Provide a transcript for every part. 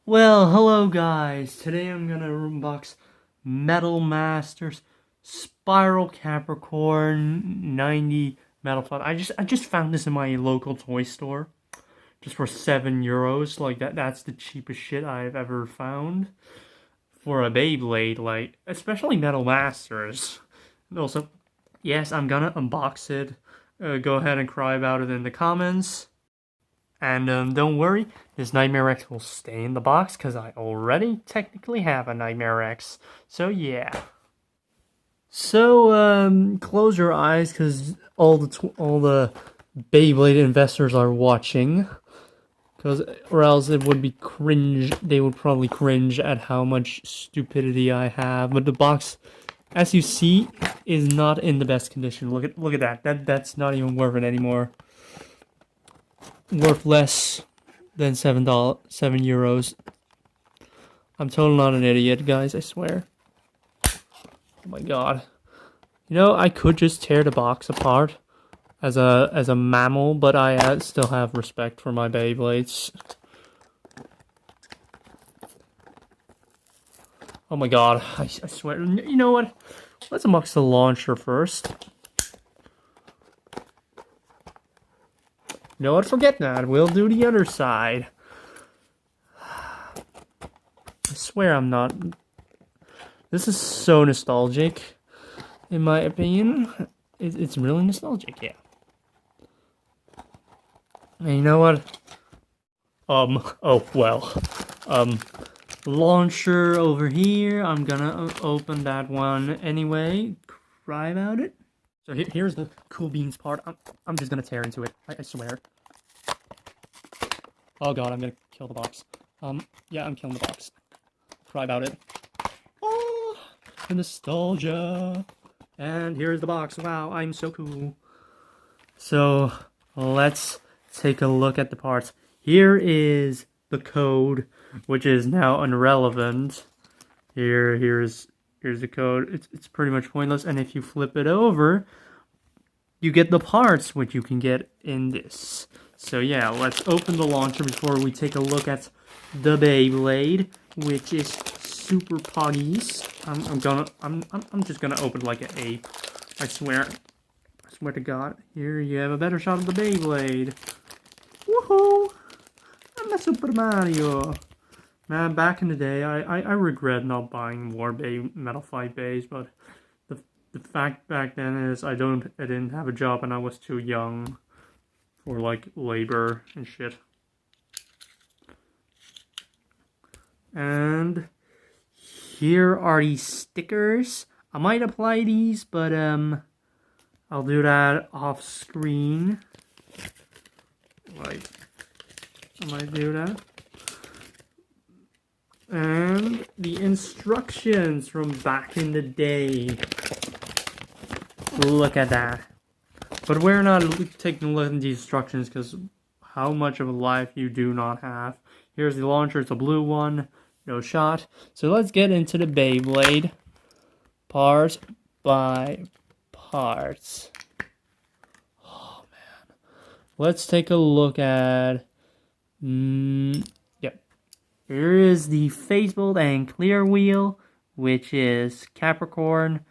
Well, hello guys. Today I'm gonna unbox Metal Masters Spiral Capricorn 90 metal flat. I just found this in my local toy store just for €7. Like that's the cheapest shit I've ever found for a Beyblade, like especially Metal Masters. And also, yes, I'm gonna unbox it. Go ahead and cry about it in the comments. And don't worry, this Nightmare X will stay in the box because I already technically have a Nightmare X. So yeah. So close your eyes because all the Beyblade investors are watching. Or else it would be cringe. They would probably cringe at how much stupidity I have. But the box, as you see, is not in the best condition. Look at that. That's not even worth it anymore. Worth less than €7. I'm totally not an idiot, guys, I swear. Oh my god. You know, I could just tear the box apart as a mammal, but I still have respect for my Beyblades. Oh my god, I swear. You know what? Let's unbox the launcher first. You know what? Forget that. We'll do the other side. I swear I'm not. This is so nostalgic, in my opinion. It's really nostalgic, yeah. And you know what? Oh well. Launcher over here. I'm gonna open that one anyway. Cry about it. So here's the cool beans part. I'm just gonna tear into it. I swear. Oh god, I'm gonna kill the box. Yeah, I'm killing the box. Cry about it. Oh, the nostalgia. And here's the box. Wow, I'm so cool. So let's take a look at the parts. Here is the code, which is now irrelevant. Here's the code. It's pretty much pointless. And if you flip it over, you get the parts, which you can get in this. So yeah, let's open the launcher before we take a look at the Beyblade, which is super puggies. I'm just gonna open like an ape. I swear to God. Here you have a better shot of the Beyblade. Woohoo! I'm a Super Mario. Man, back in the day, I regret not buying more Metal Fight Bays, but the fact back then is I didn't have a job and I was too young for like labor and shit. And here are these stickers. I might apply these, but I'll do that off screen. Like, I might do that. And the instructions from back in the day. Look at that. But we're not taking a look at the instructions because how much of a life you do not have. Here's the launcher. It's a blue one. No shot. So let's get into the Beyblade. Parts by parts. Oh, man. Let's take a look at... Yep. Here is the faceplate and clear wheel, which is Capricorn.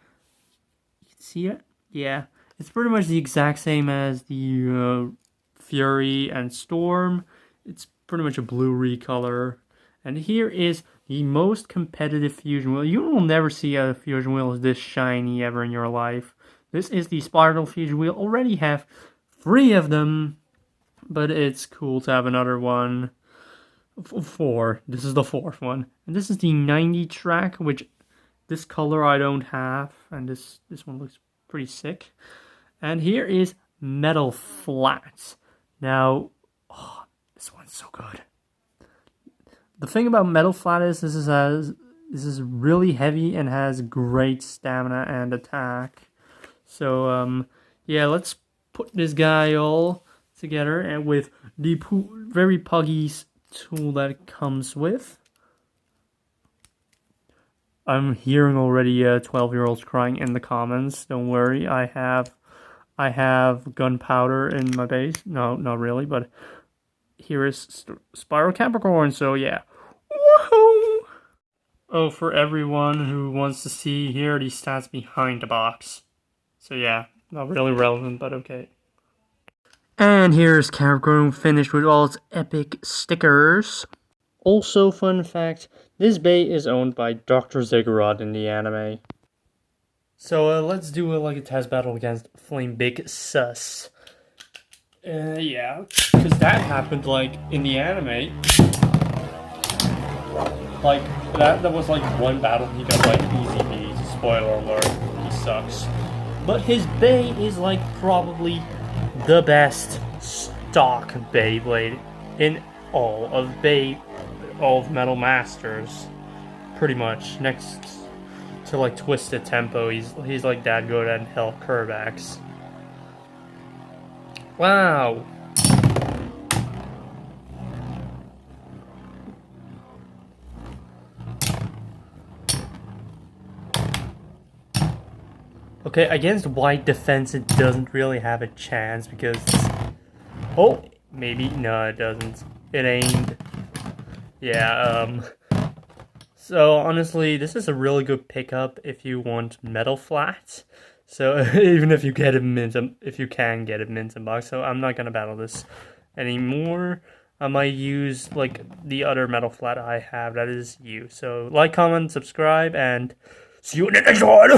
You can see it? Yeah. It's pretty much the exact same as the Fury and Storm. It's pretty much a blue color. And here is the most competitive fusion wheel. You will never see a fusion wheel this shiny ever in your life. This is the Spiral fusion wheel. Already have 3 of them, but it's cool to have another one. 4. This is the 4th one. And this is the 90 track, which this color I don't have. And this one looks pretty sick. And here is Metal Flats. Now, oh, this one's so good. The thing about Metal Flat is this is really heavy and has great stamina and attack. So yeah, let's put this guy all together and with the very puggy tool that it comes with. I'm hearing already 12-year-olds crying in the comments. Don't worry, I have gunpowder in my base. No, not really, but here is Spiral Capricorn, so yeah. Oh, for everyone who wants to see, here are the stats behind the box. So yeah, not really relevant, but okay. And here's Capricorn finished with all its epic stickers. Also, fun fact, this bait is owned by Dr. Ziggurat in the anime. So let's do like a test battle against Flame Big Sus. Yeah, because that happened like in the anime. Like that was like one battle he got like easy beats. Spoiler alert, he sucks. But his Bay is like probably the best stock Beyblade in all of Metal Masters. Pretty much. Next to like Twisted Tempo, he's like that good at Hell Curvax. Wow. Okay, against white defense, it doesn't really have a chance because... Oh, maybe. No, it doesn't. It aimed. Yeah, So, honestly, this is a really good pickup if you want metal flats. So, even if you get it if you can get it mint in box. So, I'm not gonna battle this anymore. I might use, like, the other metal flat I have. That is you. So, like, comment, subscribe, and see you in the next one!